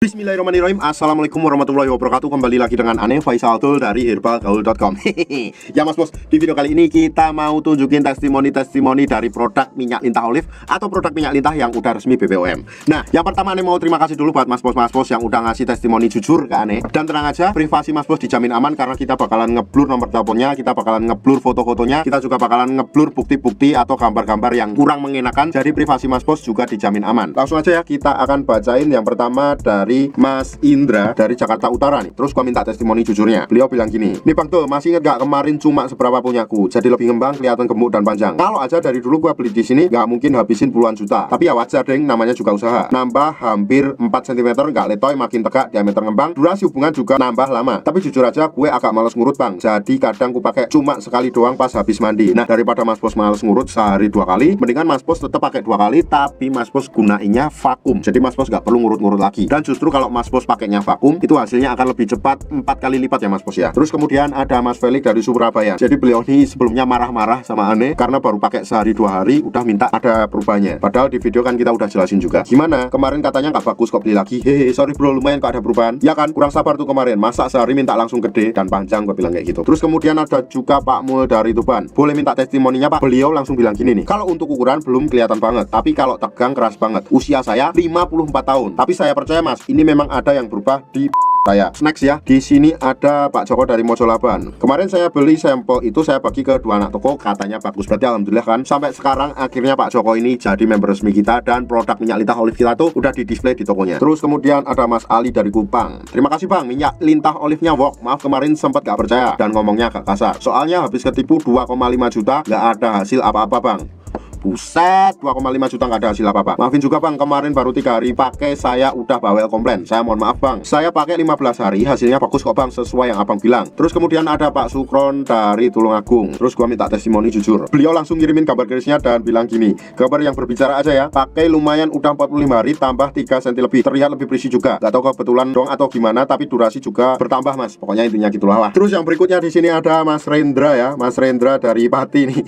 Bismillahirrahmanirrahim. Assalamualaikum warahmatullahi wabarakatuh. Kembali lagi dengan Ane Faisal Tul dari herbalgaul.com. Ya mas bos, di video kali ini kita mau tunjukin testimoni dari produk minyak lintah olive atau produk minyak lintah yang udah resmi BPOM. Nah, yang pertama Ane mau terima kasih dulu buat mas bos yang udah ngasih testimoni jujur ke Ane. Dan tenang aja, privasi mas bos dijamin aman karena kita bakalan ngeblur nomor teleponnya, kita bakalan ngeblur foto-fotonya, kita juga bakalan ngeblur bukti-bukti atau gambar-gambar yang kurang mengenakan. Jadi privasi mas bos juga dijamin aman. Langsung aja ya, kita akan bacain yang pertama dari Mas Indra dari Jakarta Utara nih. Terus gua minta testimoni jujurnya. Beliau bilang gini, nih Bang Tul, masih inget gak kemarin cuma seberapa punyaku, jadi lebih ngembang, kelihatan gemuk dan panjang. Kalau aja dari dulu gua beli di sini gak mungkin habisin puluhan juta. Tapi ya wajar deng, namanya juga usaha. Nambah hampir 4 cm, gak letoy, makin tegak, diameter ngembang, durasi hubungan juga nambah lama. Tapi jujur aja gue agak males ngurut Bang. Jadi kadang ku pakai cuma sekali doang pas habis mandi. Nah, daripada Mas Bos males ngurut sehari 2 kali, mendingan Mas Bos tetap pakai 2 kali tapi Mas Bos gunainnya vakum. Jadi Mas Bos gak perlu ngurut-ngurut lagi. Dan justru kalau Mas Bos pakainya vakum, itu hasilnya akan lebih cepat 4 kali lipat ya Mas Bos ya. Terus kemudian ada Mas Felix dari Surabaya. Jadi beliau ini sebelumnya marah-marah sama Ane karena baru pakai sehari 2 hari udah minta ada perubahannya. Padahal di video kan kita udah jelasin juga. Gimana? Kemarin katanya nggak bagus kok beli lagi. Hehe, sorry bro, lumayan kok ada perubahan. Ya kan, kurang sabar tuh kemarin. Masa sehari minta langsung gede dan panjang, gue bilang kayak gitu. Terus kemudian ada juga Pak Mul dari Tuban. Boleh minta testimoninya Pak? Beliau langsung bilang gini nih. Kalau untuk ukuran belum kelihatan banget, tapi kalau tegang keras banget. Usia saya 54 tahun. Tapi saya percaya Mas, ini memang ada yang berubah di saya. Next ya, di sini ada Pak Joko dari Mojolaban. Kemarin saya beli sampel itu, saya bagi ke 2 anak toko, katanya bagus. Berarti alhamdulillah kan, sampai sekarang akhirnya Pak Joko ini jadi member resmi kita dan produk minyak lintah olive kita tuh udah di display di tokonya. Terus kemudian ada Mas Ali dari Kupang. Terima kasih Bang, minyak lintah olive-nya work. Maaf kemarin sempat gak percaya dan ngomongnya agak kasar. Soalnya habis ketipu 2,5 juta, gak ada hasil apa-apa Bang. Buset, 2,5 juta nggak ada hasil apa-apa. Maafin juga Bang, kemarin baru 3 hari pakai saya udah bawel komplain. Saya mohon maaf Bang. Saya pakai 15 hari, hasilnya bagus kok Bang, sesuai yang Abang bilang. Terus kemudian ada Pak Sukron dari Tulungagung. Terus gua minta testimoni jujur. Beliau langsung ngirimin gambar garisnya dan bilang gini, gambar yang berbicara aja ya. Pakai lumayan udah 45 hari, tambah 3 cm lebih. Terlihat lebih berisi juga. Gak tahu kebetulan dong atau gimana, tapi durasi juga bertambah Mas. Pokoknya intinya gitulah lah. Terus yang berikutnya di sini ada Mas Rendra ya. Mas Rendra dari Pati nih.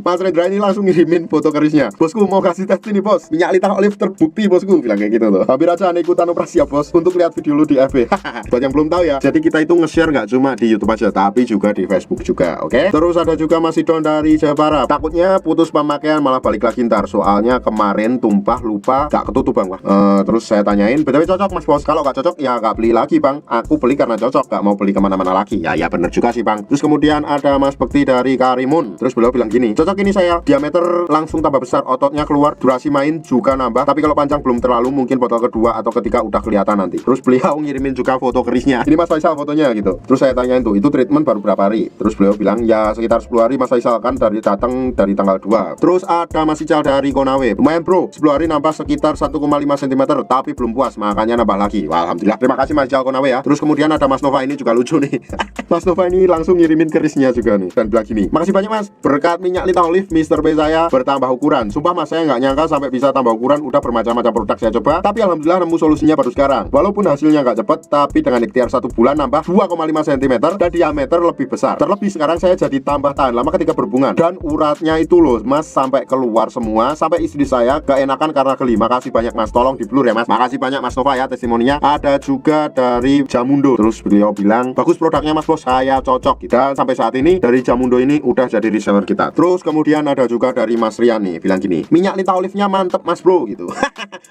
Mas Rendra ini langsung ngirimin foto kerisnya. Bosku mau kasih tes ini bos, minyak lintah olive terbukti bosku, bilang kayak gitu loh. Hampir aja Ane ikutan operasi ya bos untuk lihat video lu di FB. Buat yang belum tahu ya, jadi kita itu nge-share nggak cuma di YouTube aja, tapi juga di Facebook juga, oke? Terus ada juga Mas Idon dari Jawa Barat. Takutnya putus pemakaian malah balik lagi ntar, soalnya kemarin tumpah lupa gak ketutup Bang. Terus saya tanyain, BTW cocok Mas Bos? Kalau gak cocok ya gak beli lagi Bang. Aku beli karena cocok, gak mau beli kemana-mana lagi. Ya bener juga sih Bang. Terus kemudian ada Mas Bekti dari Karimun. Terus beliau bilang gini, cocok ini saya, diameter langsung tambah besar, ototnya keluar, durasi main juga nambah, tapi kalau panjang belum terlalu, mungkin botol kedua atau ketiga udah kelihatan nanti. Terus beliau ngirimin juga foto kerisnya. Ini Mas Faisal fotonya gitu. Terus saya tanyain tuh, itu treatment baru berapa hari? Terus beliau bilang ya sekitar 10 hari Mas Faisal, kan datang dari tanggal 2. Terus ada Mas Ical dari Konawe. Lumayan bro, 10 hari nambah sekitar 1,5 cm, tapi belum puas, makanya nambah lagi. Wah, alhamdulillah. Terima kasih Mas Ical Konawe ya. Terus kemudian ada Mas Nova, ini juga lucu nih. Mas Nova ini langsung ngirimin kerisnya juga nih dan bilang gini, makasih banyak Mas, berkat minyak lintah olive Mr. P saya bertambah ukuran. Sumpah Mas, saya nggak nyangka sampai bisa tambah ukuran. Udah bermacam-macam produk saya coba, tapi alhamdulillah nemu solusinya baru sekarang. Walaupun hasilnya nggak cepet, tapi dengan ikhtiar 1 bulan nambah 2,5 cm dan diameter lebih besar. Terlebih sekarang saya jadi tambah tahan lama ketika berhubungan. Dan uratnya itu loh Mas, sampai keluar semua, sampai istri saya gak enakan karena geli. Makasih banyak Mas, tolong di blur ya Mas. Makasih banyak Mas Nova ya testimoninya. Ada juga dari Jamundo. Terus beliau bilang, bagus produknya Mas Bos, saya cocok. Dan sampai saat ini dari Jamundo ini udah jadi reseller kita. Terus kemudian ada juga dari Mas Rian nih, bilang gini, minyak lintah olive-nya mantep Mas Bro gitu.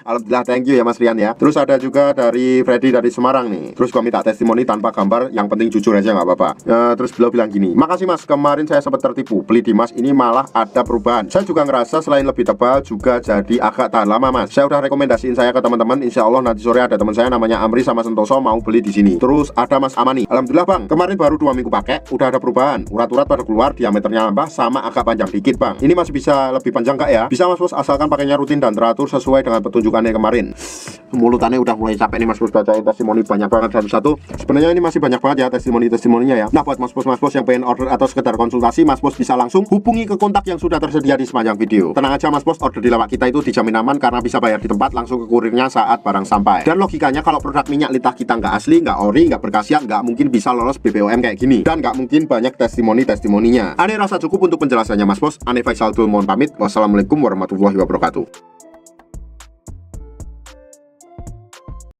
Alhamdulillah, thank you ya Mas Rian ya. Terus ada juga dari Freddy dari Semarang nih. Terus gua minta testimoni tanpa gambar, yang penting jujur aja nggak apa-apa. Terus beliau bilang gini, makasih Mas, kemarin saya sempat tertipu, beli di Mas ini malah ada perubahan. Saya juga ngerasa selain lebih tebal juga jadi agak tahan lama Mas. Saya udah rekomendasiin saya ke teman-teman, insya Allah nanti sore ada teman saya namanya Amri sama Sentoso mau beli di sini. Terus ada Mas Amani, alhamdulillah Bang, kemarin baru 2 minggu pakai, udah ada perubahan. Urat-urat pada keluar, diameternya nambah sama agak panjang dikit Bang. Ini masih bisa lebih panjang kak ya? Bisa Mas Bos, asalkan pakainya rutin dan teratur sesuai dengan petunjukannya kemarin. Mulutannya udah mulai capek nih Mas Bos bacain testimoni banyak banget satu-satu. Sebenarnya ini masih banyak banget ya testimoninya ya. Nah buat Mas Bos yang pengen order atau sekedar konsultasi, Mas Bos bisa langsung hubungi ke kontak yang sudah tersedia di sepanjang video. Tenang aja Mas Bos, order di lawak kita itu dijamin aman karena bisa bayar di tempat langsung ke kurirnya saat barang sampai. Dan logikanya kalau produk minyak lintah kita nggak asli, nggak ori, nggak berkhasiat, nggak mungkin bisa lolos BPOM kayak gini. Dan nggak mungkin banyak testimoninya. Ane rasa cukup untuk penjelasannya Mas Bos. Ane Faisal Tul mohon pamit. Wassalamualaikum warahmatullahi wabarakatuh.